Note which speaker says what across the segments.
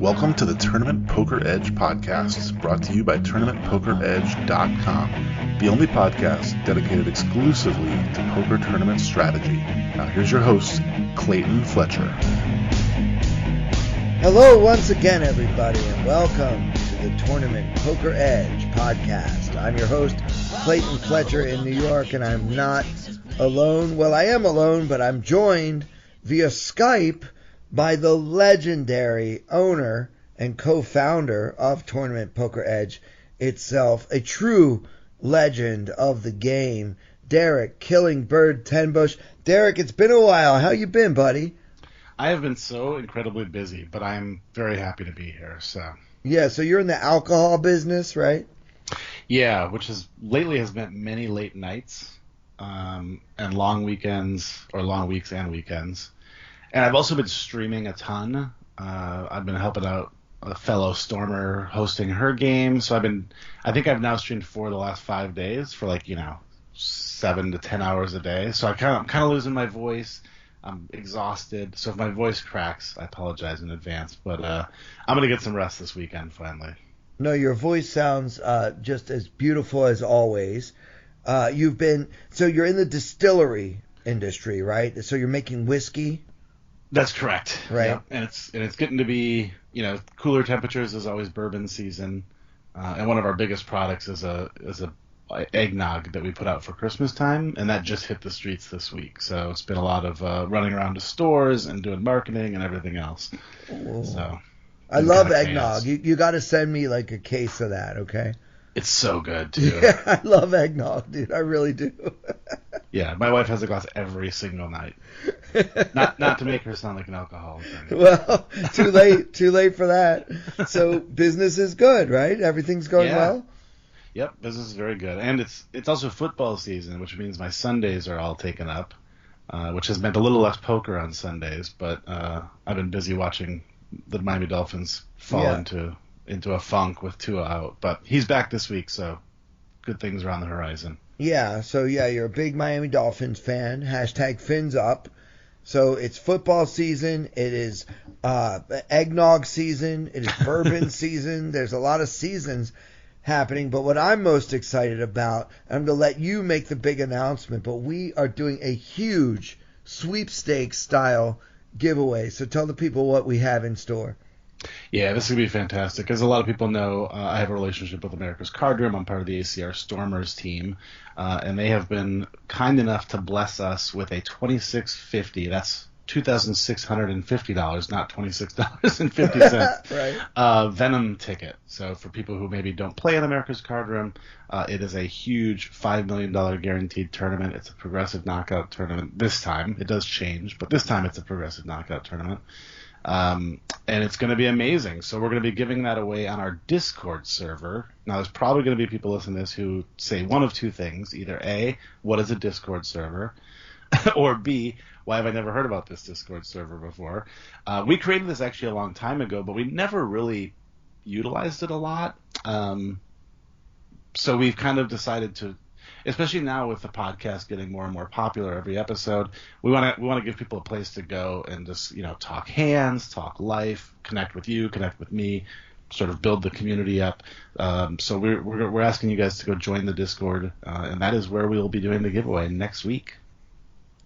Speaker 1: Welcome to the Tournament Poker Edge podcast, brought to you by TournamentPokerEdge.com, the only podcast dedicated exclusively to poker tournament strategy. Now here's your host, Clayton Fletcher.
Speaker 2: Hello once again, everybody, and welcome to the Tournament Poker Edge podcast. I'm your host, Clayton Fletcher in New York, and I'm not alone. Well, I am alone, but I'm joined via Skype by the legendary owner and co-founder of Tournament Poker Edge itself, a true legend of the game, Derek Killingbird Tenbusch. Derek, it's been a while. How you been, buddy?
Speaker 3: I have been so incredibly busy, but I'm very happy to be here. So
Speaker 2: you're in the alcohol business, right?
Speaker 3: Yeah, which lately has meant many late nights and long weekends, or long weeks and weekends. And I've also been streaming a ton. I've been helping out a fellow Stormer hosting her game. So I think I've now streamed 4 of the last 5 days for 7 to 10 hours a day. So I'm kind of losing my voice. I'm exhausted. So if my voice cracks, I apologize in advance. But I'm going to get some rest this weekend finally.
Speaker 2: No, your voice sounds just as beautiful as always. So you're in the distillery industry, right? So you're making whiskey?
Speaker 3: That's correct.
Speaker 2: Right.
Speaker 3: Yep. And it's getting to be, cooler temperatures is always bourbon season. And one of our biggest products is a eggnog that we put out for Christmas time, and that just hit the streets this week. So it's been a lot of running around to stores and doing marketing and everything else.
Speaker 2: Ooh.
Speaker 3: So
Speaker 2: I love eggnog. You got to send me a case of that, okay?
Speaker 3: It's so good too.
Speaker 2: Yeah, I love eggnog, dude. I really do.
Speaker 3: Yeah, my wife has a glass every single night. Not to make her sound like an alcoholic.
Speaker 2: Well, too late for that. So business is good, right? Everything's going well?
Speaker 3: Yep, business is very good. And it's also football season, which means my Sundays are all taken up, which has meant a little less poker on Sundays, but I've been busy watching the Miami Dolphins fall into a funk with Tua out. But he's back this week, so good things are on the horizon.
Speaker 2: Yeah, so you're a big Miami Dolphins fan. # fins up. So it's football season. It is eggnog season. It is bourbon season. There's a lot of seasons happening. But what I'm most excited about, I'm going to let you make the big announcement, but we are doing a huge sweepstakes style giveaway. So tell the people what we have in store.
Speaker 3: Yeah, this is going to be fantastic. As a lot of people know, I have a relationship with America's Card Room. I'm part of the ACR Stormers team, and they have been kind enough to bless us with a $26.50. That's $2,650, not $26.50.
Speaker 2: Right.
Speaker 3: Venom ticket. So for people who maybe don't play in America's Card Room, it is a huge $5 million guaranteed tournament. It's a progressive knockout tournament this time. It does change, but this time it's a progressive knockout tournament. And it's going to be amazing. So we're going to be giving that away on our Discord server. Now, there's probably going to be people listening to this who say one of two things. Either A, what is a Discord server? Or B, why have I never heard about this Discord server before? We created this actually a long time ago, but we never really utilized it a lot. So we've kind of decided to, especially now with the podcast getting more and more popular every episode, we want to give people a place to go and just talk hands, talk life, connect with you, connect with me, sort of build the community up. So we're asking you guys to go join the Discord, and that is where we will be doing the giveaway next week.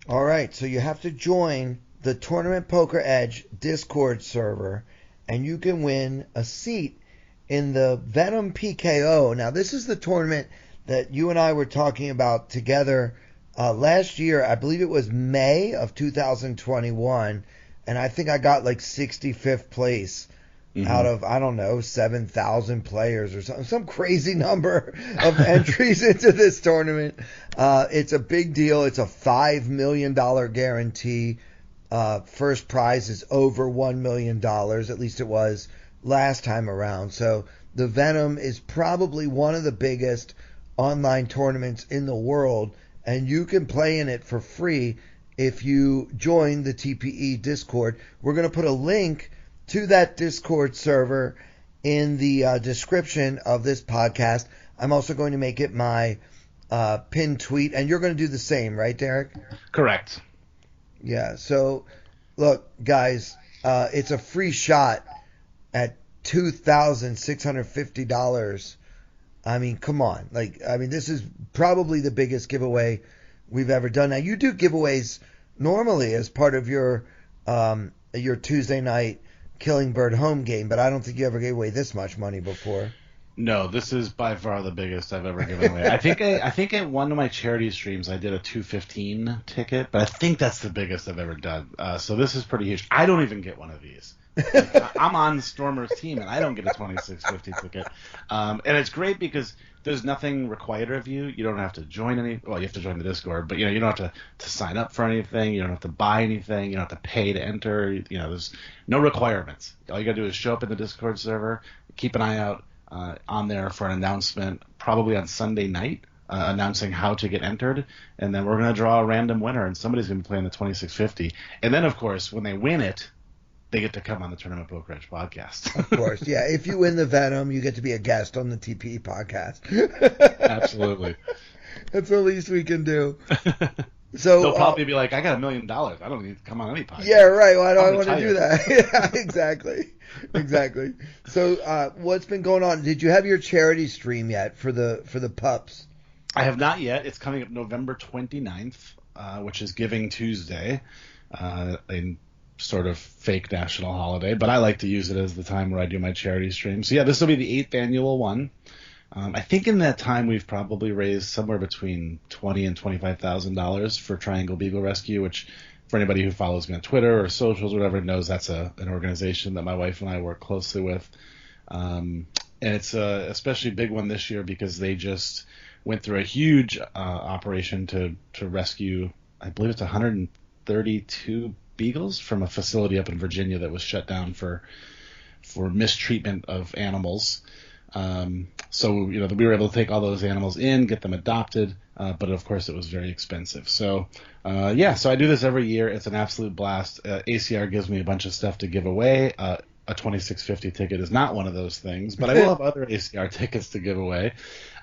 Speaker 2: All right, so you have to join the Tournament Poker Edge Discord server, and you can win a seat in the Venom PKO. Now, this is the tournament that you and I were talking about together last year. I believe it was May of 2021, and I think I got 65th place out of, 7,000 players or something, some crazy number of entries into this tournament. It's a big deal. It's a $5 million guarantee. First prize is over $1 million, at least it was last time around. So the Venom is probably one of the biggest online tournaments in the world, and you can play in it for free if you join the TPE Discord. We're going to put a link to that Discord server in the description of this podcast. I'm also going to make it my pinned tweet, and you're going to do the same, right, Derek?
Speaker 3: Correct.
Speaker 2: Yeah. So, look, guys, it's a free shot at $2,650. I mean, come on. This is probably the biggest giveaway we've ever done. Now, you do giveaways normally as part of your Tuesday night Killingbird home game, but I don't think you ever gave away this much money before.
Speaker 3: No, this is by far the biggest I've ever given away. I think at one of my charity streams I did a 215 ticket, but I think that's the biggest I've ever done. So this is pretty huge. I don't even get one of these. Like, I'm on Stormer's team and I don't get a 2650 ticket. And it's great because there's nothing required of you. You don't have to join well, you have to join the Discord, but you don't have to sign up for anything. You don't have to buy anything. You don't have to pay to enter. There's no requirements. All you got to do is show up in the Discord server, keep an eye out on there for an announcement, probably on Sunday night, announcing how to get entered, and then we're going to draw a random winner, and somebody's going to be playing the 2650. And then, of course, when they win it, they get to come on the Tournament Poker Edge podcast.
Speaker 2: Of course, yeah. If you win the Venom, you get to be a guest on the TPE podcast.
Speaker 3: Absolutely.
Speaker 2: That's the least we can do. So
Speaker 3: they'll probably be like, I got $1 million. I don't need to come on any podcast.
Speaker 2: Yeah, right. Why do I want to do that? Yeah, exactly. So what's been going on? Did you have your charity stream yet for the pups?
Speaker 3: I have not yet. It's coming up November 29th, which is Giving Tuesday, a sort of fake national holiday, but I like to use it as the time where I do my charity stream. So yeah, this will be the 8th annual one. I think in that time we've probably raised somewhere between $20,000 and $25,000 for Triangle Beagle Rescue, which for anybody who follows me on Twitter or socials or whatever knows that's an organization that my wife and I work closely with. And it's a especially big one this year because they just went through a huge operation to rescue, I believe it's 132 beagles from a facility up in Virginia that was shut down for mistreatment of animals. So we were able to take all those animals in, get them adopted, but of course it was very expensive. So so I do this every year. It's an absolute blast. ACR gives me a bunch of stuff to give away. A 2650 ticket is not one of those things, but I will have other ACR tickets to give away.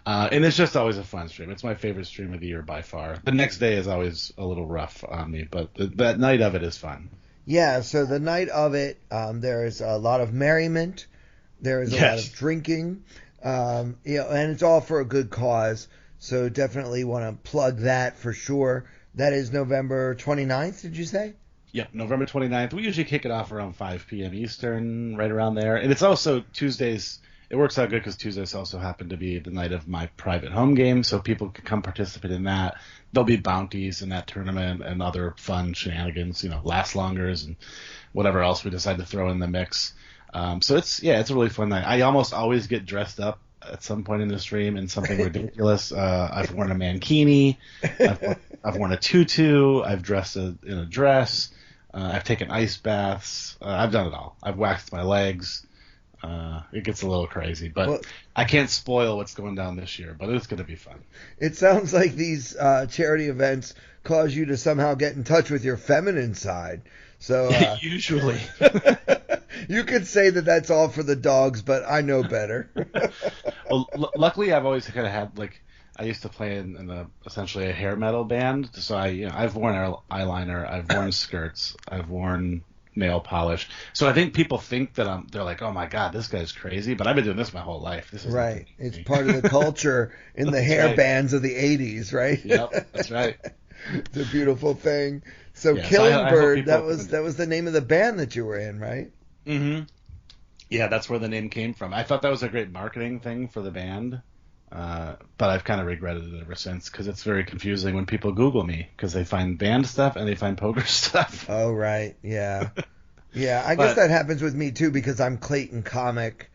Speaker 3: And it's just always a fun stream. It's my favorite stream of the year by far. The next day is always a little rough on me, but that night of it is fun.
Speaker 2: Yeah, so the night of it, there is a lot of merriment. There is a lot of drinking, and it's all for a good cause. So definitely want to plug that for sure. That is November 29th, did you say?
Speaker 3: Yep, November 29th. We usually kick it off around 5 p.m. Eastern, right around there. And it's also Tuesdays. It works out good because Tuesdays also happen to be the night of my private home game, so people can come participate in that. There'll be bounties in that tournament and other fun shenanigans, last longers and whatever else we decide to throw in the mix. So it's a really fun night. I almost always get dressed up at some point in the stream in something ridiculous. I've worn a mankini. I've worn a tutu. I've dressed in a dress. I've taken ice baths. I've done it all. I've waxed my legs. It gets a little crazy, but I can't spoil what's going down this year, but it's going to be fun. It
Speaker 2: sounds like these charity events cause you to somehow get in touch with your feminine side. So
Speaker 3: usually.
Speaker 2: You could say that that's all for the dogs, but I know better.
Speaker 3: Well, luckily I've always kind of had, I used to play in essentially a hair metal band, so I've worn eyeliner, I've worn skirts, I've worn nail polish. So I think people think that they're like, oh my God, this guy's crazy, but I've been doing this my whole life. This is
Speaker 2: right. It's part of the culture in the hair bands of the 80s, right?
Speaker 3: Yep, that's right.
Speaker 2: It's a beautiful thing. So Killingbird, that was the name of the band that you were in, right?
Speaker 3: Mm-hmm. Yeah, that's where the name came from. I thought that was a great marketing thing for the band, but I've kind of regretted it ever since because it's very confusing when people Google me because they find band stuff and they find poker stuff.
Speaker 2: Oh, right. Yeah. Yeah, I guess that happens with me too because I'm Clayton comic,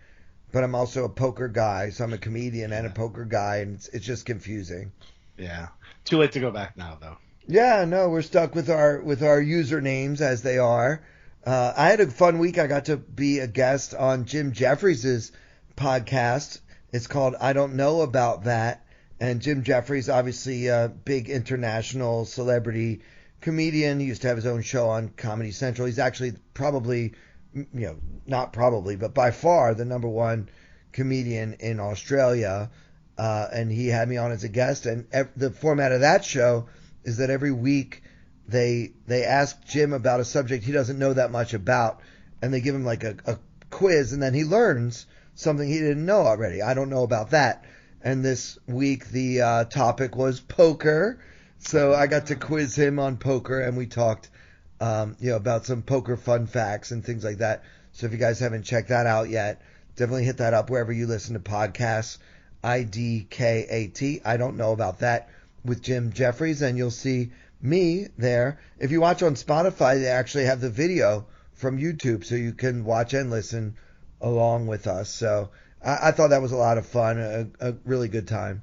Speaker 2: but I'm also a poker guy, so I'm a comedian and a poker guy, and it's just confusing.
Speaker 3: Yeah. Too late to go back now, though.
Speaker 2: Yeah, no, we're stuck with our usernames as they are. I had a fun week. I got to be a guest on Jim Jeffries' podcast. It's called I Don't Know About That. And Jim Jeffries, obviously a big international celebrity comedian. He used to have his own show on Comedy Central. He's actually probably, not probably, but by far the number one comedian in Australia. And he had me on as a guest. And the format of that show is that every week they ask Jim about a subject he doesn't know that much about, and they give him like a quiz, and then he learns something he didn't know already. I don't know about that. And this week the topic was poker, so I got to quiz him on poker, and we talked about some poker fun facts and things like that. So if you guys haven't checked that out yet, definitely hit that up wherever you listen to podcasts. IDKAT. I don't know about that, with Jim Jeffries, and you'll see me there. If you watch on Spotify, they actually have the video from YouTube, so you can watch and listen along with us. So I thought that was a lot of fun, a really good time.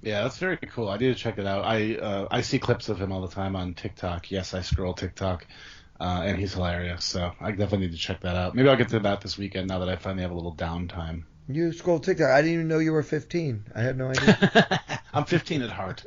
Speaker 3: Yeah, that's very cool. I need to check it out. I see clips of him all the time on TikTok. Yes, I scroll TikTok, and he's hilarious. So I definitely need to check that out. Maybe I'll get to that this weekend now that I finally have a little downtime.
Speaker 2: You scroll TikTok. I didn't even know you were 15. I had no idea.
Speaker 3: I'm 15 at heart.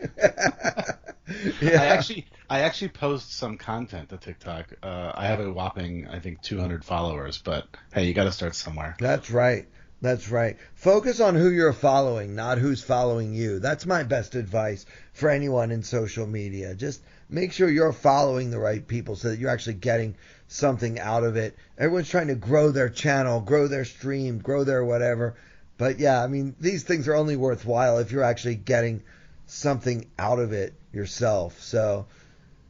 Speaker 2: Yeah.
Speaker 3: I actually post some content to TikTok. I have a whopping, I think, 200 followers. But hey, you got to start somewhere.
Speaker 2: That's right. That's right. Focus on who you're following, not who's following you. That's my best advice for anyone in social media. Just make sure you're following the right people so that you're actually getting something out of it. Everyone's trying to grow their channel, grow their stream, grow their whatever. But yeah, I mean, these things are only worthwhile if you're actually getting something out of it yourself. So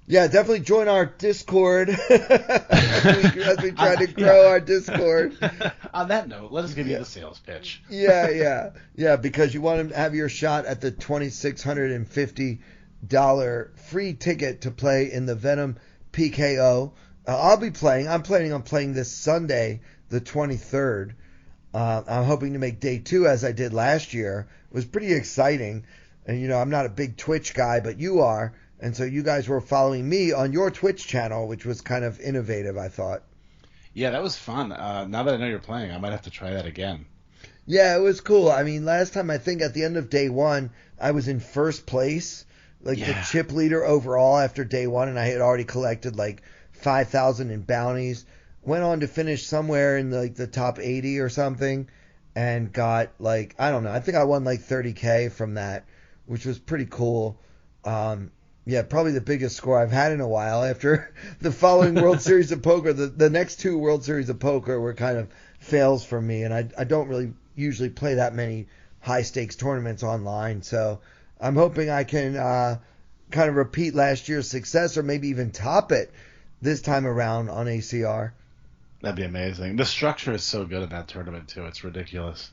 Speaker 2: yeah, definitely join our Discord as we try to grow our Discord.
Speaker 3: On that note, let us give you the sales pitch.
Speaker 2: Yeah, because you want to have your shot at the $2,650 free ticket to play in the Venom PKO. I'll be playing. I'm planning on playing this Sunday, the 23rd. I'm hoping to make day 2 as I did last year. It was pretty exciting. And, I'm not a big Twitch guy, but you are. And so you guys were following me on your Twitch channel, which was kind of innovative, I thought.
Speaker 3: Yeah, that was fun. Now that I know you're playing, I might have to try that again.
Speaker 2: Yeah, it was cool. I mean, last time, I think at the end of day 1, I was in first place, the chip leader overall after day 1, and I had already collected 5,000 in bounties. Went on to finish somewhere in the top 80 or something, and got I don't know, I think I won $30K from that, which was pretty cool. Yeah, probably the biggest score I've had in a while after the following World Series of Poker. The next 2 World Series of Poker were kind of fails for me, and I don't really usually play that many high-stakes tournaments online. So I'm hoping I can kind of repeat last year's success or maybe even top it this time around on ACR.
Speaker 3: That'd be amazing. The structure is so good in that tournament, too. It's ridiculous.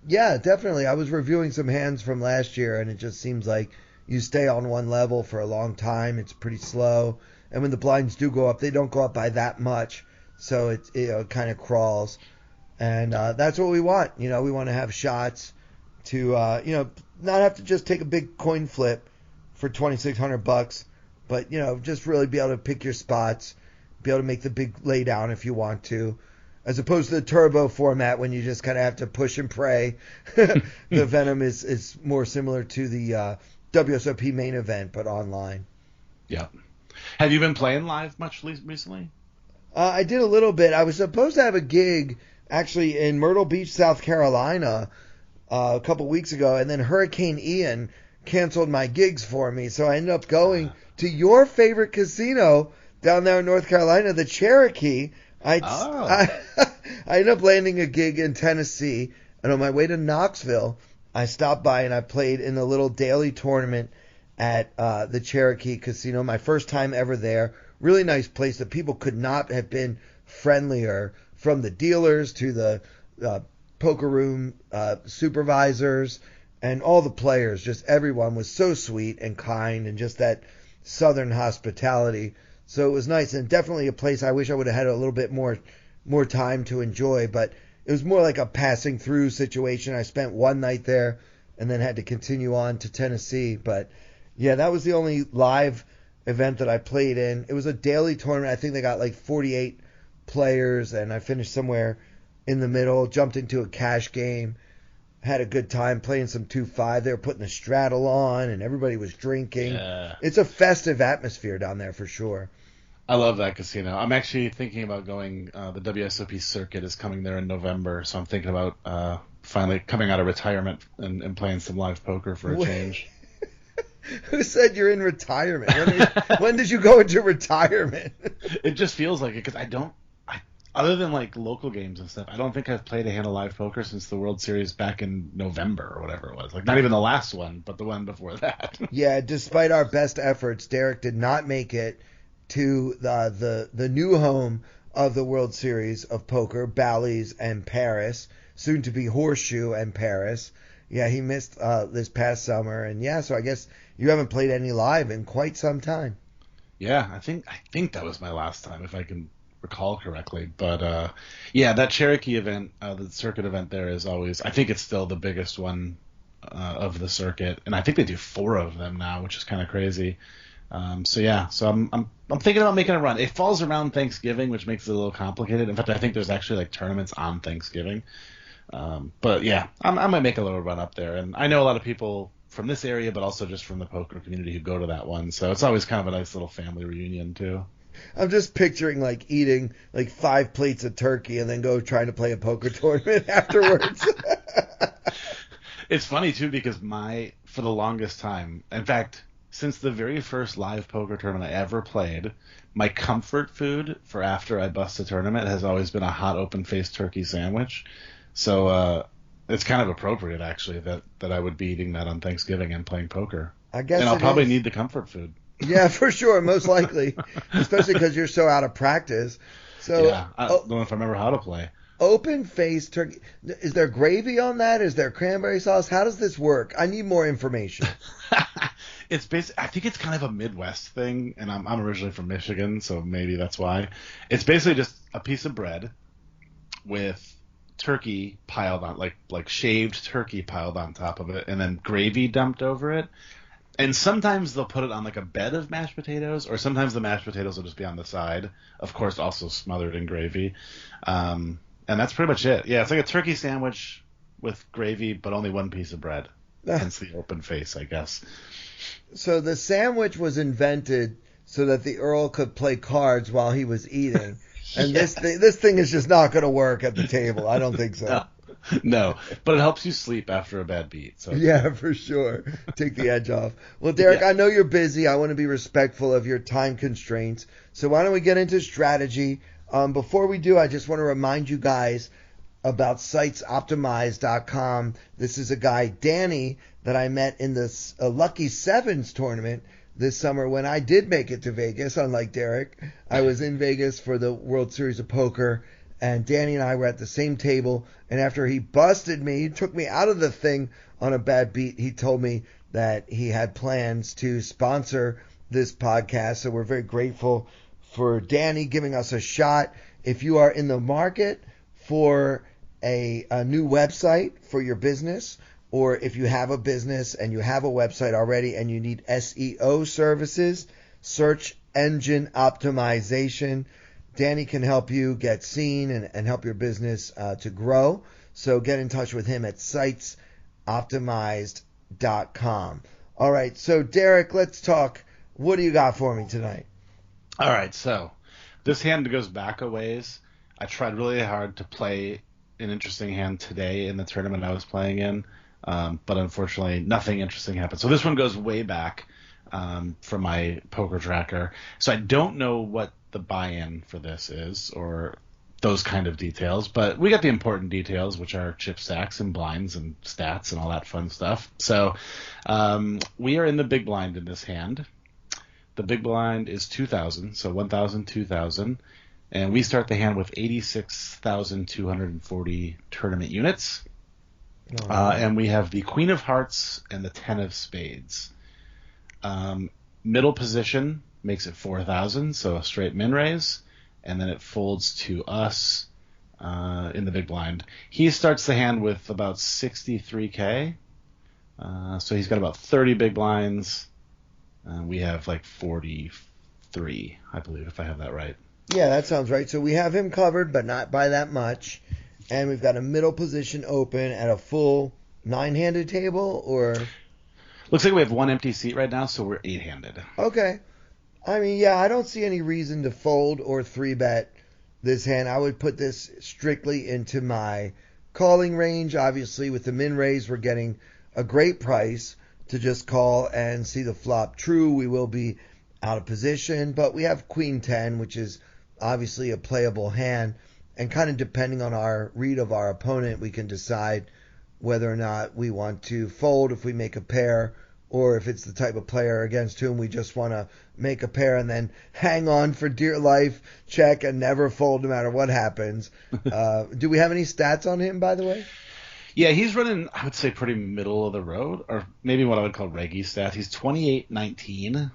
Speaker 2: Yeah, definitely. I was reviewing some hands from last year, and it just seems like you stay on one level for a long time. It's pretty slow. And when the blinds do go up, they don't go up by that much. So it kind of crawls. And that's what we want. We want to have shots to, not have to just take a big coin flip for $2,600, but, just really be able to pick your spots, be able to make the big laydown if you want to, as opposed to the turbo format when you just kind of have to push and pray. The Venom is more similar to the WSOP main event, but online.
Speaker 3: Yeah. Have you been playing live much recently?
Speaker 2: I did a little bit. I was supposed to have a gig actually in Myrtle Beach, South Carolina, a couple weeks ago, and then Hurricane Ian canceled my gigs for me, so I ended up going to your favorite casino down there in North Carolina, the Cherokee. I ended up landing a gig in Tennessee, and on my way to Knoxville, I stopped by and I played in a little daily tournament at the Cherokee Casino. My first time ever there. Really nice place. The people could not have been friendlier, from the dealers to the poker room supervisors and all the players. Just everyone was so sweet and kind, and just that southern hospitality. So it was nice, and definitely a place I wish I would have had a little bit more time to enjoy, but it was more like a passing through situation. I spent one night there and then had to continue on to Tennessee. But yeah, that was the only live event that I played in. It was a daily tournament. I think they got 48 players, and I finished somewhere in the middle, jumped into a cash game, had a good time playing some 2-5. They were putting the straddle on, and everybody was drinking.
Speaker 3: Yeah.
Speaker 2: It's a festive atmosphere down there for sure.
Speaker 3: I love that casino. I'm actually thinking about going. The WSOP circuit is coming there in November, so I'm thinking about finally coming out of retirement and playing some live poker for a change.
Speaker 2: Who said you're in retirement? When did you go into retirement?
Speaker 3: It just feels like it because other than like local games and stuff, I don't think I've played a hand of live poker since the World Series back in November or whatever it was. Like not even the last one, but the one before that.
Speaker 2: Yeah, despite our best efforts, Derek did not make it to the new home of the World Series of Poker, Bally's and Paris, soon to be Horseshoe and Paris. Yeah, he missed this past summer, and yeah, so I guess you haven't played any live in quite some time.
Speaker 3: Yeah, I think that was my last time, if I can recall correctly. But yeah, that Cherokee event, the circuit event there is always, I think it's still the biggest one of the circuit, and I think they do 4 of them now, which is kind of crazy. So yeah, so I'm thinking about making a run. It falls around Thanksgiving, which makes it a little complicated. In fact, I think there's actually like tournaments on Thanksgiving. But yeah, I might make a little run up there, and I know a lot of people from this area, but also just from the poker community who go to that one. So it's always kind of a nice little family reunion too.
Speaker 2: I'm just picturing like eating like 5 plates of turkey and then go trying to play a poker tournament afterwards.
Speaker 3: It's funny too because for the longest time, in fact, since the very first live poker tournament I ever played, my comfort food for after I bust a tournament has always been a hot open-faced turkey sandwich. So it's kind of appropriate actually that I would be eating that on Thanksgiving and playing poker.
Speaker 2: I guess,
Speaker 3: and I'll probably need the comfort food.
Speaker 2: Yeah, for sure, most likely, especially because you're so out of practice. So
Speaker 3: yeah, I don't know if I remember how to play.
Speaker 2: Open-faced turkey. Is there gravy on that? Is there cranberry sauce? How does this work? I need more information.
Speaker 3: It's I think it's kind of a Midwest thing, and I'm originally from Michigan, so maybe that's why. It's basically just a piece of bread with turkey piled on, like shaved turkey piled on top of it, and then gravy dumped over it. And sometimes they'll put it on like a bed of mashed potatoes, or sometimes the mashed potatoes will just be on the side, of course also smothered in gravy. And that's pretty much it. Yeah, it's like a turkey sandwich with gravy, but only one piece of bread. Hence the open face, I guess.
Speaker 2: So the sandwich was invented so that the Earl could play cards while he was eating. And yes. this thing is just not going to work at the table. I don't think so.
Speaker 3: No, but it helps you sleep after a bad beat. So.
Speaker 2: Yeah, for sure. Take the edge off. Well, Derek, yeah. I know you're busy. I want to be respectful of your time constraints. So why don't we get into strategy? Before we do, I just want to remind you guys about sitesoptimized.com. This is a guy, Danny, that I met in this Lucky Sevens tournament this summer when I did make it to Vegas, unlike Derek. I was in Vegas for the World Series of Poker, and Danny and I were at the same table, and after he busted me, he took me out of the thing on a bad beat. He told me that he had plans to sponsor this podcast, so we're very grateful for Danny giving us a shot. If you are in the market for a new website for your business, or if you have a business and you have a website already and you need SEO services, search engine optimization, Danny can help you get seen and help your business to grow. So get in touch with him at sitesoptimized.com. All right, so Derek, let's talk. What do you got for me tonight?
Speaker 3: All right, so this hand goes back a ways. I tried really hard to play an interesting hand today in the tournament I was playing in, but unfortunately nothing interesting happened. So this one goes way back from my poker tracker. So I don't know what the buy-in for this is or those kind of details, but we got the important details, which are chip stacks and blinds and stats and all that fun stuff. So we are in the big blind in this hand. The big blind is 2,000, so 1,000, 2,000. And we start the hand with 86,240 tournament units. And we have the Queen of Hearts and the 10 of Spades. Middle position makes it 4,000, so a straight min raise. And then it folds to us in the big blind. He starts the hand with about 63K. So he's got about 30 big blinds. We have like 43, I believe, if I have that right.
Speaker 2: Yeah, that sounds right. So we have him covered, but not by that much. And we've got a middle position open at a full 9-handed table, or?
Speaker 3: Looks like we have one empty seat right now, so we're 8-handed.
Speaker 2: Okay. I mean, yeah, I don't see any reason to fold or 3-bet this hand. I would put this strictly into my calling range. Obviously, with the min raise, we're getting a great price. to just call and see the flop. True, we will be out of position, but we have Queen 10, which is obviously a playable hand, and kind of depending on our read of our opponent, we can decide whether or not we want to fold if we make a pair, or if it's the type of player against whom we just want to make a pair and then hang on for dear life, check, and never fold no matter what happens. Do we have any stats on him, by the way?
Speaker 3: Yeah, he's running, I would say, pretty middle of the road, or maybe what I would call reggie stats. He's 28-19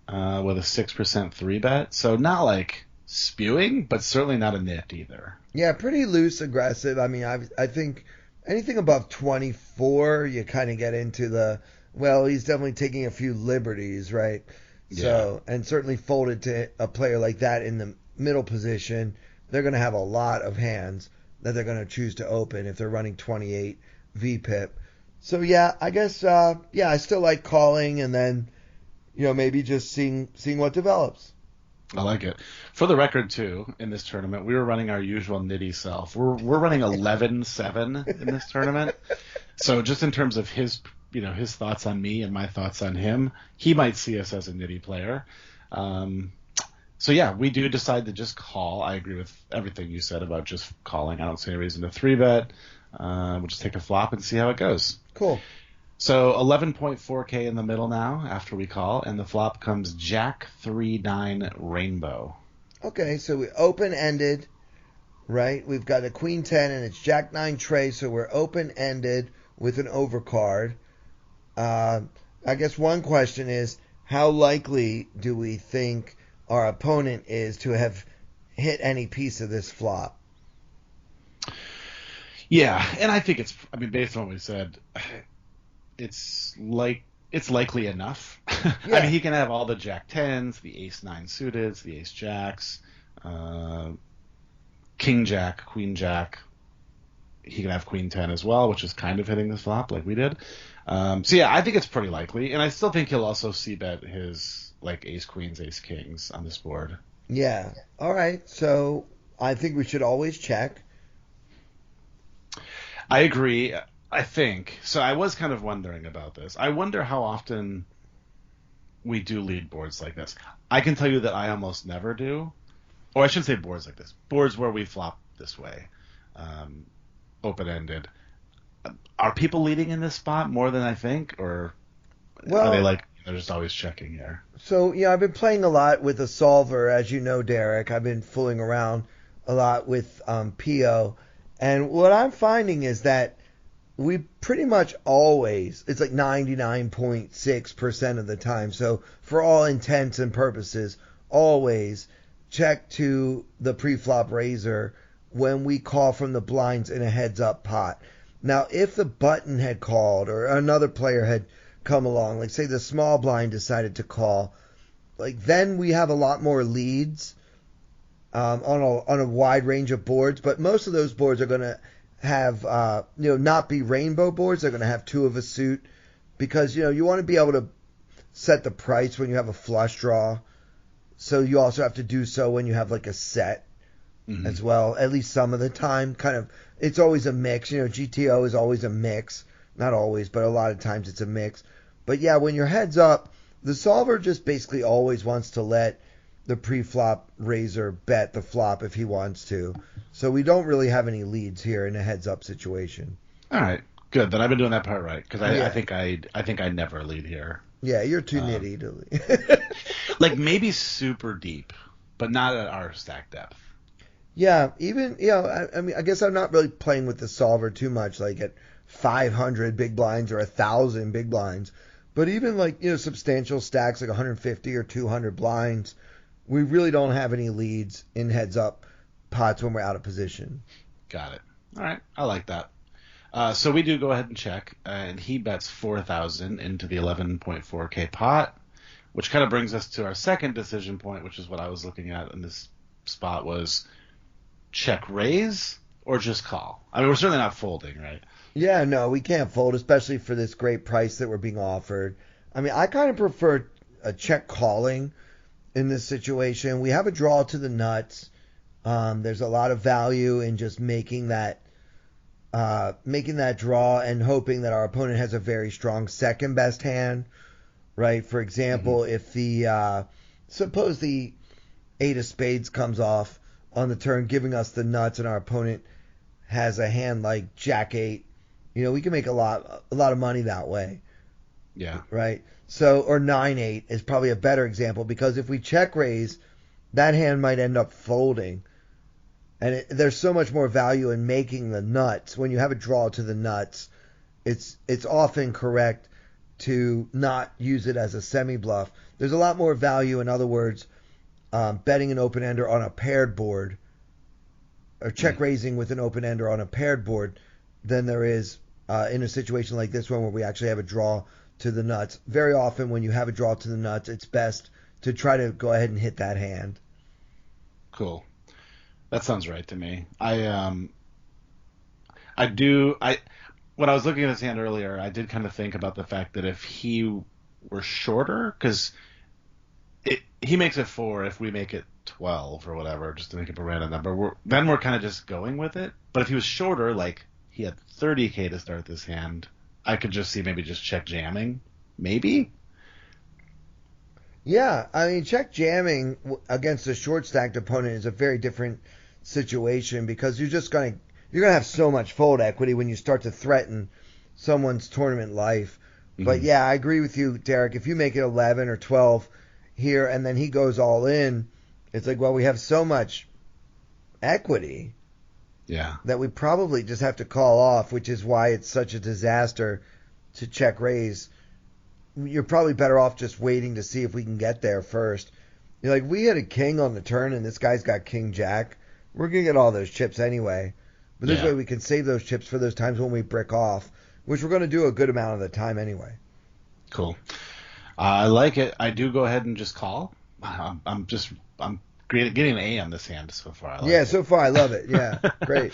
Speaker 3: with a 6% 3-bet, so not like spewing, but certainly not a nit either.
Speaker 2: Yeah, pretty loose, aggressive. I mean, I think anything above 24, you kind of get into the, well, he's definitely taking a few liberties, right?
Speaker 3: Yeah.
Speaker 2: So, and certainly folded to a player like that in the middle position, they're going to have a lot of hands that they're going to choose to open if they're running 28 VPIP. So, yeah, I guess, I still like calling and then, maybe just seeing what develops.
Speaker 3: I like it. For the record, too, in this tournament, we were running our usual nitty self. We're running 11-7 in this tournament. So just in terms of his thoughts on me and my thoughts on him, he might see us as a nitty player. So yeah, we do decide to just call. I agree with everything you said about just calling. I don't see any reason to 3-bet. We'll just take a flop and see how it goes.
Speaker 2: Cool.
Speaker 3: So 11.4K in the middle now after we call, and the flop comes Jack 3-9 Rainbow.
Speaker 2: Okay, so we open-ended, right? We've got a Queen 10 and it's Jack 9 tray, so we're open-ended with an overcard. I guess one question is, how likely do we think our opponent is to have hit any piece of this flop?
Speaker 3: Yeah, and I think based on what we said, it's likely enough.
Speaker 2: Yeah.
Speaker 3: I mean, he can have all the Jack 10s, the Ace 9 suiteds, the Ace Jacks, King Jack, Queen Jack. He can have Queen 10 as well, which is kind of hitting this flop like we did. So yeah, I think it's pretty likely, and I still think he'll also c-bet his like Ace Queens, Ace Kings on this board.
Speaker 2: Yeah. All right. So I think we should always check.
Speaker 3: I agree. I think so. I was kind of wondering about this. I wonder how often we do lead boards like this. I can tell you that I almost never do, or I should say boards like this. Boards where we flop this way, open-ended. Are people leading in this spot more than I think, or are they like they're just always checking here?
Speaker 2: So I've been playing a lot with a solver, as you know, Derek. I've been fooling around a lot with PO, and what I'm finding is that we pretty much always, it's like 99.6% of the time. So for all intents and purposes, always check to the pre-flop raiser when we call from the blinds in a heads-up pot. Now, if the button had called or another player had come along, like say the small blind decided to call, like then we have a lot more leads on a wide range of boards. But most of those boards are going to have not be rainbow boards. They're going to have two of a suit because you want to be able to set the price when you have a flush draw. So you also have to do so when you have like a set as well, at least some of the time. Kind of, it's always a mix. GTO is always a mix. Not always, but a lot of times it's a mix. But yeah, when you're heads up, the solver just basically always wants to let the pre-flop raiser bet the flop if he wants to. So we don't really have any leads here in a heads up situation.
Speaker 3: All right, good. Then I've been doing that part right because
Speaker 2: Yeah.
Speaker 3: I think I never lead here.
Speaker 2: Yeah, you're too nitty to lead.
Speaker 3: Like maybe super deep, but not at our stack depth.
Speaker 2: Yeah, even I mean, I guess I'm not really playing with the solver too much, like at 500 big blinds or 1,000 big blinds. But even like substantial stacks like 150 or 200 blinds, we really don't have any leads in heads up pots when we're out of position.
Speaker 3: Got it. All right, I like that. So we do go ahead and check, and he bets 4,000 into the 11.4K pot, which kind of brings us to our second decision point, which is what I was looking at in this spot was check raise or just call. I mean, we're certainly not folding, right?
Speaker 2: Yeah, no, we can't fold, especially for this great price that we're being offered. I mean, I kind of prefer a check calling in this situation. We have a draw to the nuts. There's a lot of value in just making that making that draw and hoping that our opponent has a very strong second best hand, right? For example, if suppose the 8 of spades comes off on the turn, giving us the nuts, and our opponent has a hand like Jack 8, we can make a lot of money that way.
Speaker 3: Yeah.
Speaker 2: Right? So, or 9-8 is probably a better example, because if we check raise, that hand might end up folding. And there's so much more value in making the nuts. When you have a draw to the nuts, it's often correct to not use it as a semi-bluff. There's a lot more value, in other words, betting an open-ender on a paired board, or check raising with an open-ender on a paired board, than there is in a situation like this one where we actually have a draw to the nuts. Very often when you have a draw to the nuts, it's best to try to go ahead and hit that hand.
Speaker 3: Cool. That sounds right to me. When I was looking at his hand earlier, I did kind of think about the fact that if he were shorter, because he makes it 4 if we make it 12 or whatever, just to make up a random number. Then we're kind of just going with it. But if he was shorter, like he had 30K to start this hand, I could just see maybe just check jamming. Maybe?
Speaker 2: Yeah, I mean, check jamming against a short stacked opponent is a very different situation, because you're gonna have so much fold equity when you start to threaten someone's tournament life. Mm-hmm. But yeah, I agree with you, Derek. If you make it 11 or 12 here and then he goes all in, it's like, well, we have so much equity.
Speaker 3: Yeah.
Speaker 2: That we probably just have to call off, which is why it's such a disaster to check raise. You're probably better off just waiting to see if we can get there first. You're like, we had a king on the turn and this guy's got king jack. We're going to get all those chips anyway. But this way we can save those chips for those times when we brick off, which we're going to do a good amount of the time anyway.
Speaker 3: Cool. I like it. I do go ahead and just call. I'm getting an A on this hand so far. I like it.
Speaker 2: So far I love it. Yeah, great.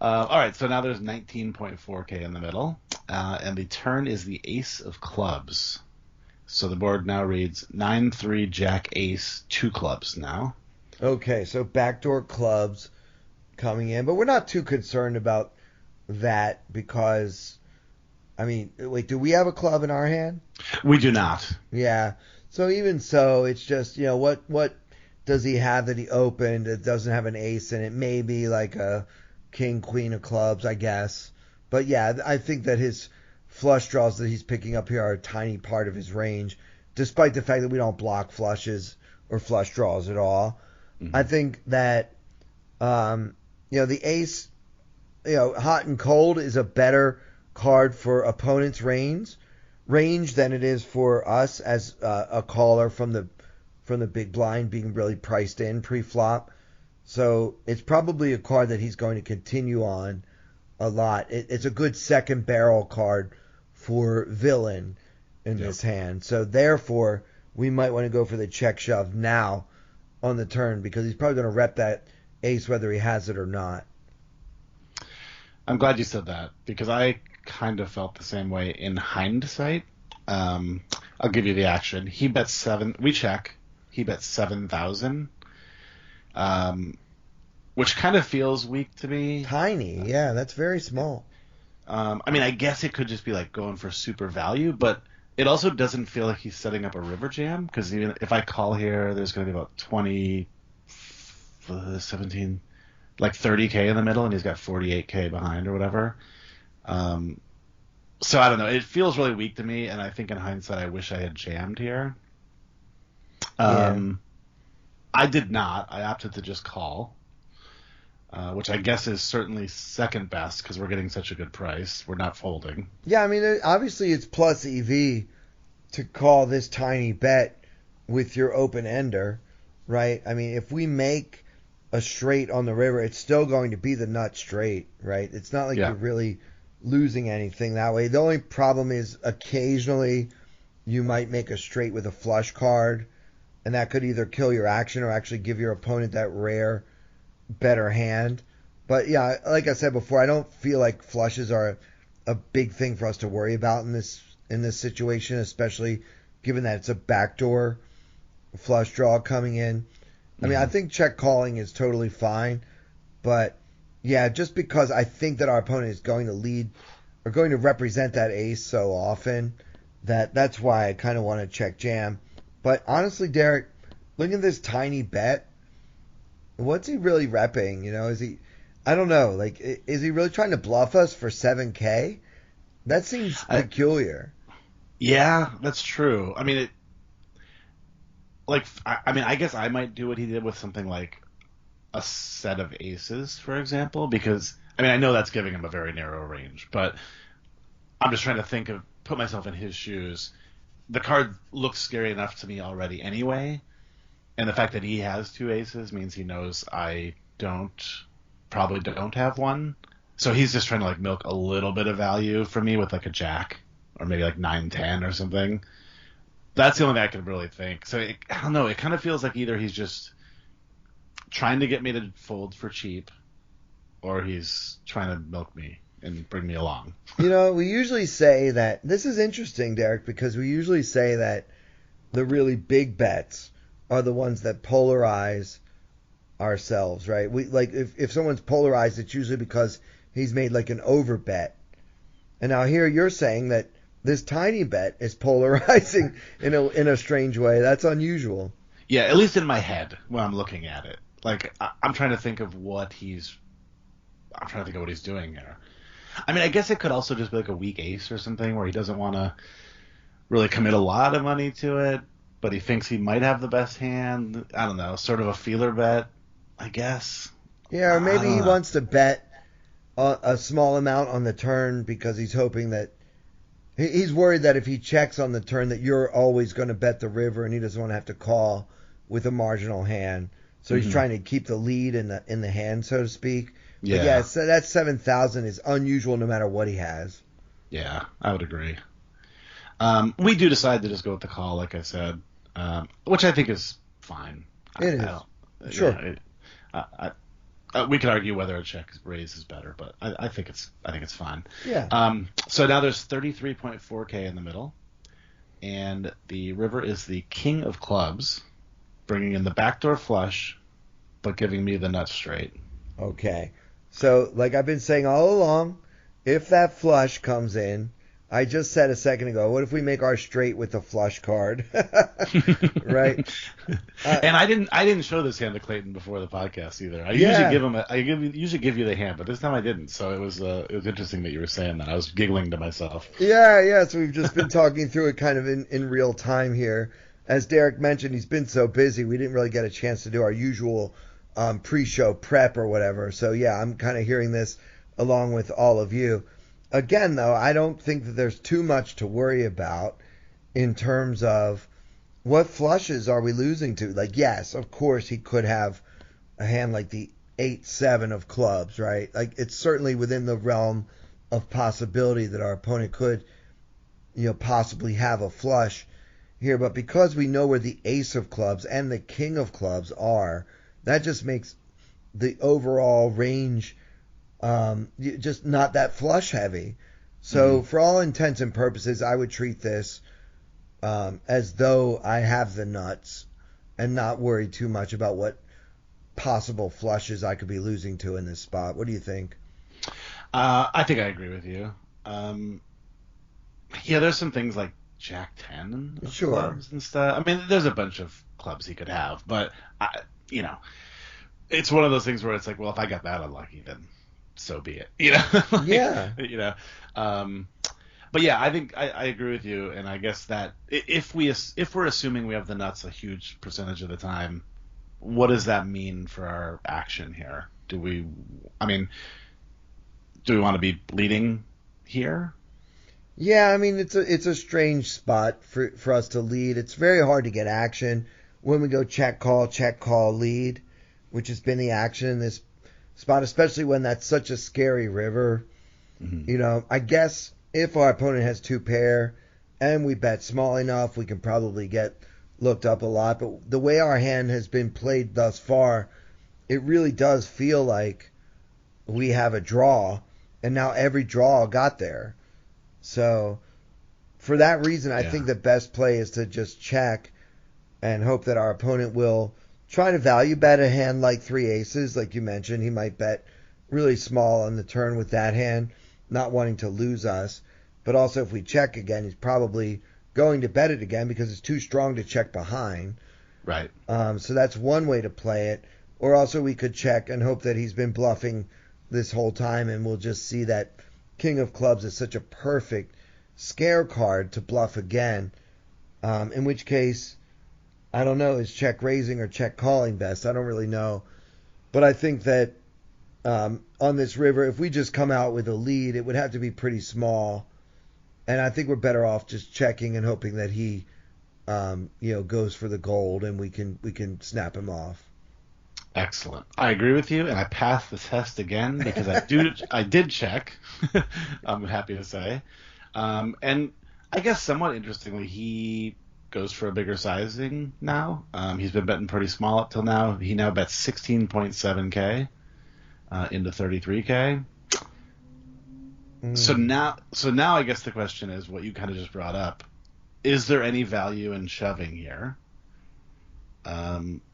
Speaker 3: All right, so now there's 19.4K in the middle, and the turn is the ace of clubs. So the board now reads 9-3 jack ace 2 clubs now.
Speaker 2: Okay, so backdoor clubs coming in, but we're not too concerned about that because, I mean, wait, do we have a club in our hand?
Speaker 3: We do not.
Speaker 2: Yeah, so even so, it's just, what does he have that he opened that doesn't have an ace in it? Maybe like a king, queen of clubs, I guess. But yeah, I think that his flush draws that he's picking up here are a tiny part of his range, despite the fact that we don't block flushes or flush draws at all. Mm-hmm. I think that, the ace, hot and cold is a better card for opponent's range than it is for us as a caller from the big blind being really priced in pre-flop. So it's probably a card that he's going to continue on a lot. It's a good second barrel card for villain in this hand. So therefore, we might want to go for the check shove now on the turn, because he's probably going to rep that ace whether he has it or not.
Speaker 3: I'm glad you said that, because I kind of felt the same way in hindsight. I'll give you the action. He bets 7. We check. He bets 7,000, which kind of feels weak to me.
Speaker 2: Tiny, yeah, that's very small.
Speaker 3: I mean, I guess it could just be like going for super value, but it also doesn't feel like he's setting up a river jam, because even if I call here, there's going to be about 17, like 30K in the middle, and he's got 48K behind or whatever. So I don't know. It feels really weak to me, and I think in hindsight, I wish I had jammed here. I did not. I opted to just call, which I guess is certainly second best because we're getting such a good price. We're not folding.
Speaker 2: Yeah, I mean, obviously it's plus EV to call this tiny bet with your open ender, right? I mean, if we make a straight on the river, it's still going to be the nut straight, right? It's not like you're really losing anything that way. The only problem is occasionally you might make a straight with a flush card, and that could either kill your action or actually give your opponent that rare better hand. But yeah, like I said before, I don't feel like flushes are a big thing for us to worry about in this situation, especially given that it's a backdoor flush draw coming in. I mean, I think check calling is totally fine, but Yeah, just because I think that our opponent is going to lead or going to represent that ace so often that's why I kind of want to check jam. But honestly, Derek, looking at this tiny bet, what's he really repping? Is he? I don't know. Like, is he really trying to bluff us for 7K? That seems peculiar.
Speaker 3: Yeah, that's true. I mean, I guess I might do what he did with something like a set of aces, for example, because I know that's giving him a very narrow range, but I'm just trying to put myself in his shoes. The card looks scary enough to me already anyway, and the fact that he has two aces means he knows I probably don't have one. So he's just trying to like milk a little bit of value for me with like a jack or maybe like 9-10 or something. That's the only thing I can really think. So I don't know. It kind of feels like either he's just trying to get me to fold for cheap, or he's trying to milk me and bring me along.
Speaker 2: We usually say that this is interesting, Derek, because we usually say that the really big bets are the ones that polarize ourselves, right? We like if someone's polarized, it's usually because he's made like an over bet. And now here you're saying that this tiny bet is polarizing in a strange way. That's unusual.
Speaker 3: Yeah, at least in my head when I'm looking at it. Like I'm trying to think of what he's doing here. I guess it could also just be like a weak ace or something where he doesn't want to really commit a lot of money to it, but he thinks he might have the best hand. I don't know, sort of a feeler bet, I guess.
Speaker 2: Yeah, or maybe he wants to bet a small amount on the turn because he's hoping that he's worried that if he checks on the turn that you're always going to bet the river and he doesn't want to have to call with a marginal hand. So he's trying to keep the lead in the hand, so to speak.
Speaker 3: Yeah.
Speaker 2: But yeah, so that 7,000 is unusual no matter what he has.
Speaker 3: Yeah, I would agree. We do decide to just go with the call, like I said, which I think is fine.
Speaker 2: It is. Sure.
Speaker 3: We could argue whether a check raise is better, but I think it's fine.
Speaker 2: Yeah.
Speaker 3: So now there's 33.4K in the middle, and the river is the king of clubs, bringing in the backdoor flush, but giving me the nut straight.
Speaker 2: Okay. So, like I've been saying all along, if that flush comes in, I just said a second ago, what if we make our straight with the flush card? Right?
Speaker 3: And I didn't show this hand to Clayton before the podcast either. I usually give you the hand, but this time I didn't. So it was interesting that you were saying that. I was giggling to myself.
Speaker 2: Yeah. So we've just been talking through it kind of in real time here. As Derek mentioned, he's been so busy, we didn't really get a chance to do our usual pre-show prep or whatever. So yeah, I'm kind of hearing this along with all of you. Again, though, I don't think that there's too much to worry about in terms of what flushes are we losing to. Like, yes, of course, he could have a hand like the 8-7 of clubs, right? Like, it's certainly within the realm of possibility that our opponent could, possibly have a flush here. But because we know where the ace of clubs and the king of clubs are, that just makes the overall range just not that flush heavy. So for all intents and purposes, I would treat this as though I have the nuts and not worry too much about what possible flushes I could be losing to in this spot. What do you think?
Speaker 3: I think I agree with you. Yeah, there's some things like Jack 10 of clubs and stuff. There's a bunch of clubs he could have, but it's one of those things where it's like, well, if I got that unlucky, then so be it.
Speaker 2: Yeah.
Speaker 3: But yeah, I think I agree with you, and I guess that if we're assuming we have the nuts a huge percentage of the time, what does that mean for our action here? Do we want to be leading here?
Speaker 2: Yeah, it's a strange spot for us to lead. It's very hard to get action when we go check call, lead, which has been the action in this spot, especially when that's such a scary river. I guess if our opponent has two pair and we bet small enough, we can probably get looked up a lot. But the way our hand has been played thus far, it really does feel like we have a draw, and now every draw got there. So for that reason, I think the best play is to just check and hope that our opponent will try to value bet a hand like three aces. Like you mentioned, he might bet really small on the turn with that hand, not wanting to lose us. But also, if we check again, he's probably going to bet it again because it's too strong to check behind.
Speaker 3: Right.
Speaker 2: So that's one way to play it. Or also, we could check and hope that he's been bluffing this whole time, and we'll just see that King of Clubs is such a perfect scare card to bluff again. In which case, I don't know, is check raising or check calling best? I don't really know. But I think that on this river, if we just come out with a lead, it would have to be pretty small. And I think we're better off just checking and hoping that he, goes for the gold and we can snap him off.
Speaker 3: Excellent. I agree with you, and I passed the test again because I did check. I'm happy to say, and I guess somewhat interestingly, he goes for a bigger sizing now. He's been betting pretty small up till now. He now bets 16.7K into 33K. So now I guess the question is what you kind of just brought up. Is there any value in shoving here?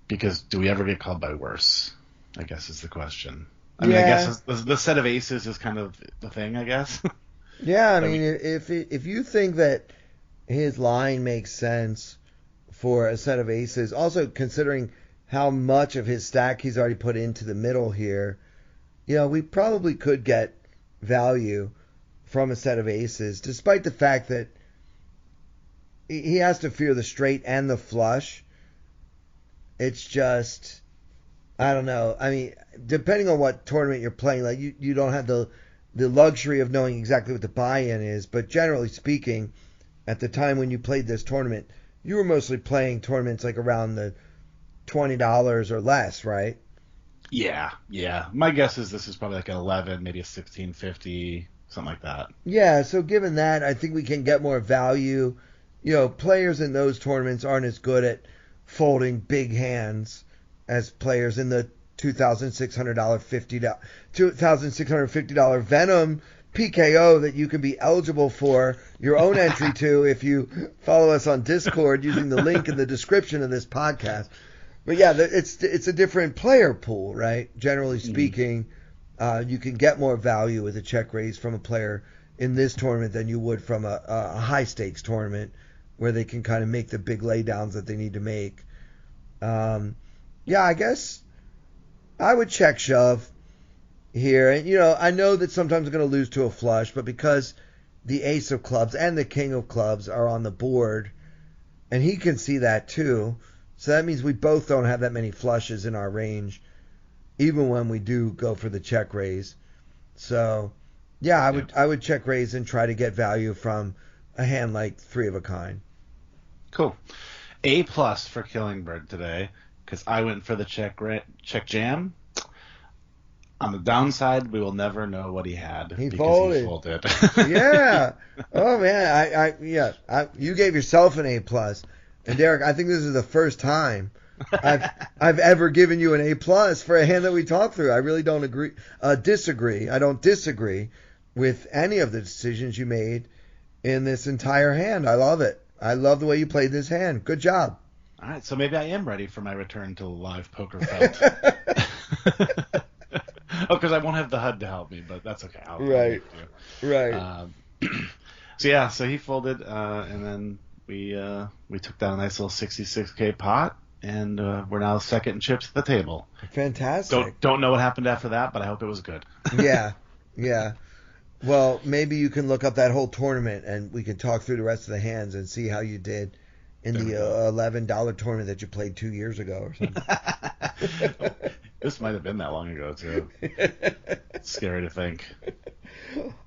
Speaker 3: Because do we ever get called by worse? I guess is the question. I mean, I guess the set of aces is kind of the thing, I guess.
Speaker 2: Yeah, I mean, if you think that his line makes sense for a set of aces, also considering how much of his stack he's already put into the middle here, we probably could get value from a set of aces, despite the fact that he has to fear the straight and the flush. It's just, I don't know. I mean, depending on what tournament you're playing, like you don't have the luxury of knowing exactly what the buy-in is, but generally speaking, at the time when you played this tournament, you were mostly playing tournaments like around the $20 or less, right?
Speaker 3: Yeah. My guess is this is probably like an 11, maybe a 16.50, something like that.
Speaker 2: Yeah, so given that, I think we can get more value. Players in those tournaments aren't as good at folding big hands as players in the $2,650 Venom PKO that you can be eligible for your own entry to if you follow us on Discord using the link in the description of this podcast. But yeah, it's a different player pool, right? Generally speaking, you can get more value with a check raise from a player in this tournament than you would from a high stakes tournament where they can kind of make the big laydowns that they need to make. I guess I would check shove here. And, I know that sometimes I'm going to lose to a flush, but because the ace of clubs and the king of clubs are on the board, and he can see that too, so that means we both don't have that many flushes in our range, even when we do go for the check raise. So, I would check raise and try to get value from a hand like three of a kind.
Speaker 3: Cool. A+ for Killingbird today, because I went for the check jam. On the downside, we will never know what he had.
Speaker 2: He
Speaker 3: folded.
Speaker 2: Yeah. Oh man, you gave yourself an A+. And Derek, I think this is the first time I've ever given you an A+ for a hand that we talked through. I really don't disagree. I don't disagree with any of the decisions you made in this entire hand. I love it. I love the way you played this hand. Good job.
Speaker 3: All right, so maybe I am ready for my return to live poker felt. Because I won't have the HUD to help me, but that's okay.
Speaker 2: Right.
Speaker 3: So he folded, and then we took down a nice little 66K pot, and we're now second in chips at the table.
Speaker 2: Fantastic.
Speaker 3: Don't know what happened after that, but I hope it was good.
Speaker 2: Yeah. Well, maybe you can look up that whole tournament, and we can talk through the rest of the hands and see how you did in the $11 tournament that you played 2 years ago or something.
Speaker 3: This might have been that long ago, too. It's scary to think.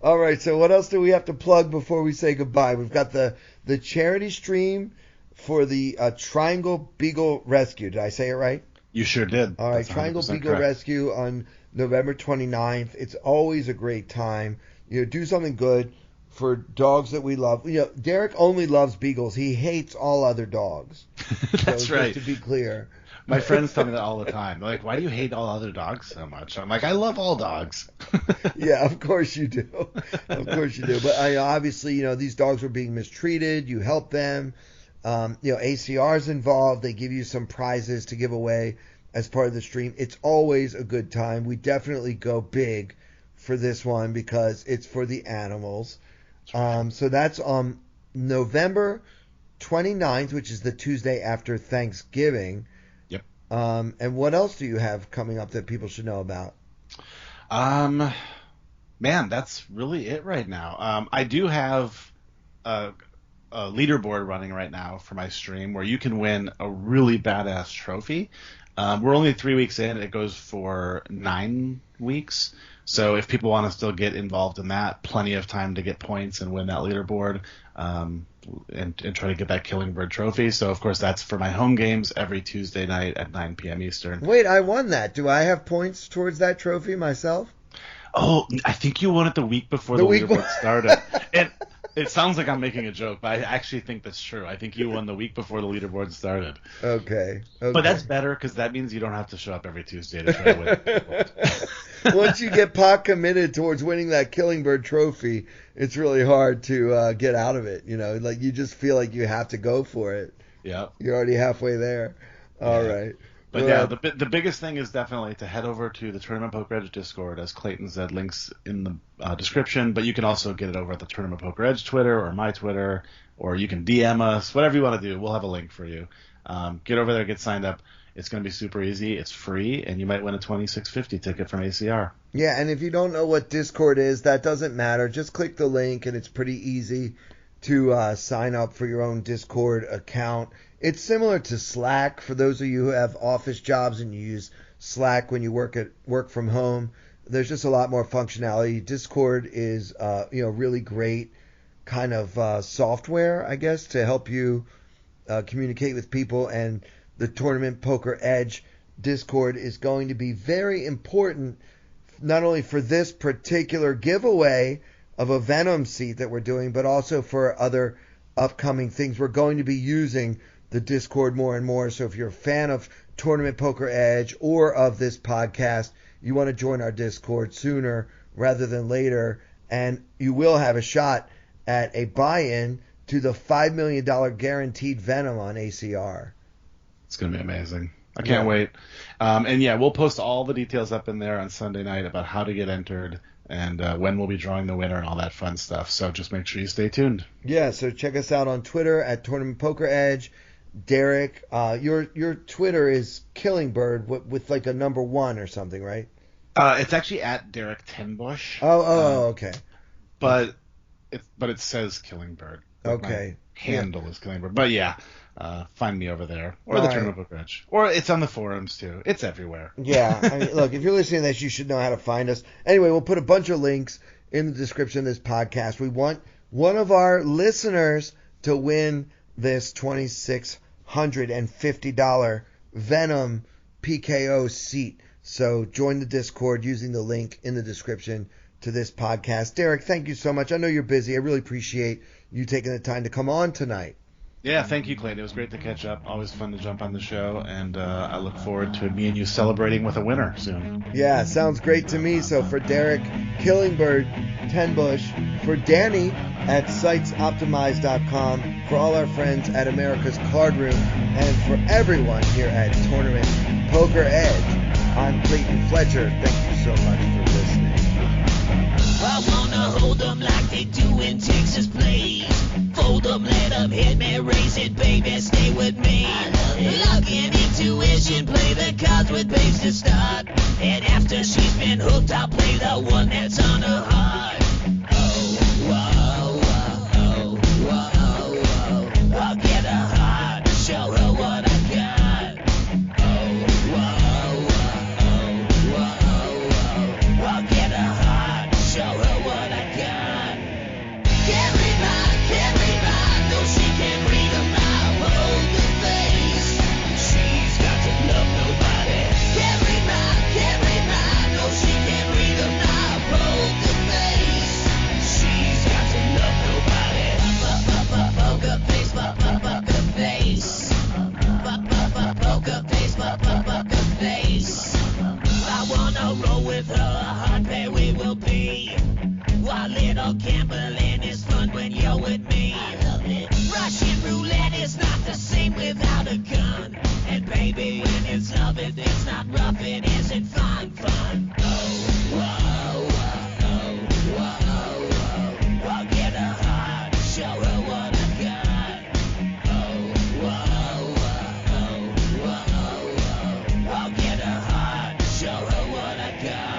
Speaker 2: All right, so what else do we have to plug before we say goodbye? We've got the charity stream for the Triangle Beagle Rescue. Did I say it right?
Speaker 3: You sure did.
Speaker 2: All right, Triangle Beagle
Speaker 3: correct.
Speaker 2: Rescue on November 29th. It's always a great time. Do something good for dogs that we love. Derek only loves beagles. He hates all other dogs.
Speaker 3: That's right.
Speaker 2: Just to be clear.
Speaker 3: My friends tell me that all the time. They're like, why do you hate all other dogs so much? I'm like, I love all dogs.
Speaker 2: Yeah, of course you do. Of course you do. But obviously, these dogs were being mistreated. You help them. ACR's involved. They give you some prizes to give away as part of the stream. It's always a good time. We definitely go big for this one because it's for the animals. So that's on November 29th, which is the Tuesday after Thanksgiving.
Speaker 3: Yep.
Speaker 2: And what else do you have coming up that people should know about?
Speaker 3: Man, that's really it right now. I do have a leaderboard running right now for my stream where you can win a really badass trophy. We're only 3 weeks in. It goes for 9 weeks. So if people want to still get involved in that, plenty of time to get points and win that leaderboard and try to get that Killingbird trophy. So, of course, that's for my home games every Tuesday night at 9 p.m. Eastern.
Speaker 2: Wait, I won that. Do I have points towards that trophy myself?
Speaker 3: Oh, I think you won it the week before the leaderboard started. And it sounds like I'm making a joke, but I actually think that's true. I think you won the week before the leaderboard started.
Speaker 2: Okay.
Speaker 3: But that's better because that means you don't have to show up every Tuesday to try to win.
Speaker 2: Once you get pot committed towards winning that Killingbird trophy, it's really hard to get out of it. You know, like you just feel like you have to go for it.
Speaker 3: Yeah.
Speaker 2: You're already halfway there. All right.
Speaker 3: But yeah, the biggest thing is definitely to head over to the Tournament Poker Edge Discord, as Clayton said, links in the description. But you can also get it over at the Tournament Poker Edge Twitter or my Twitter, or you can DM us, whatever you want to do. We'll have a link for you. Get over there, get signed up. It's going to be super easy. It's free, and you might win a $26.50 ticket from ACR.
Speaker 2: Yeah, and if you don't know what Discord is, that doesn't matter. Just click the link, and it's pretty easy to sign up for your own Discord account. It's similar to Slack for those of you who have office jobs and you use Slack when you work from home. There's just a lot more functionality. Discord is really great kind of software, I guess, to help you communicate with people. And the Tournament Poker Edge Discord is going to be very important, not only for this particular giveaway of a Venom seat that we're doing, but also for other upcoming things. We're going to be using the Discord more and more. So if you're a fan of Tournament Poker Edge or of this podcast, you want to join our Discord sooner rather than later, and you will have a shot at a buy-in to the $5 million guaranteed Venom on ACR.
Speaker 3: It's going to be amazing. I can't wait. And we'll post all the details up in there on Sunday night about how to get entered and when we'll be drawing the winner and all that fun stuff. So just make sure you stay tuned.
Speaker 2: Yeah, so check us out on Twitter at Tournament Poker Edge. Derek, your Twitter is Killingbird with like a number 1 or something, right?
Speaker 3: It's actually at Derek Tenbusch.
Speaker 2: Okay.
Speaker 3: But it says Killingbird.
Speaker 2: Okay.
Speaker 3: My handle is Killingbird. But yeah, find me over there or the Tournament Poker Edge, or it's on the forums too. It's everywhere.
Speaker 2: Yeah. I mean, look, if you're listening to this, you should know how to find us. Anyway, we'll put a bunch of links in the description of this podcast. We want one of our listeners to win this $2,650 Venom PKO seat. So join the Discord using the link in the description to this podcast. Derek, thank you so much. I know you're busy. I really appreciate you taking the time to come on tonight.
Speaker 3: Yeah, thank you, Clayton. It was great to catch up. Always fun to jump on the show, and I look forward to me and you celebrating with a winner soon.
Speaker 2: Yeah, sounds great to me. So for Derek, Killingbird, Tenbusch, for Danny at sitesoptimize.com, for all our friends at America's Card Room, and for everyone here at Tournament Poker Edge, I'm Clayton Fletcher. Thank you so much for listening.
Speaker 4: I wanna hold them like they do in Texas, please. Fold them, let them hit me, raise it, baby, stay with me. Log in intuition, play the cards with babes to start. And after she's been hooked, I'll play the one that's on her heart. Oh, whoa, whoa, whoa, whoa. I'll get her heart, show her what I got. Oh, whoa, whoa, whoa, whoa. I'll get her heart, show her what I got. Carry my, though she can't read a mile. Poker face, she's got to love nobody. Carry my, though she can't read a mile. Poker face, she's got to love nobody. Poker face, poker face. Poker face, poker face. I wanna roll with her, a hard pair we will be. While little gambling is fun when you're with me. Russian roulette is not the same without a gun. And baby, when it's love, it's not what I got.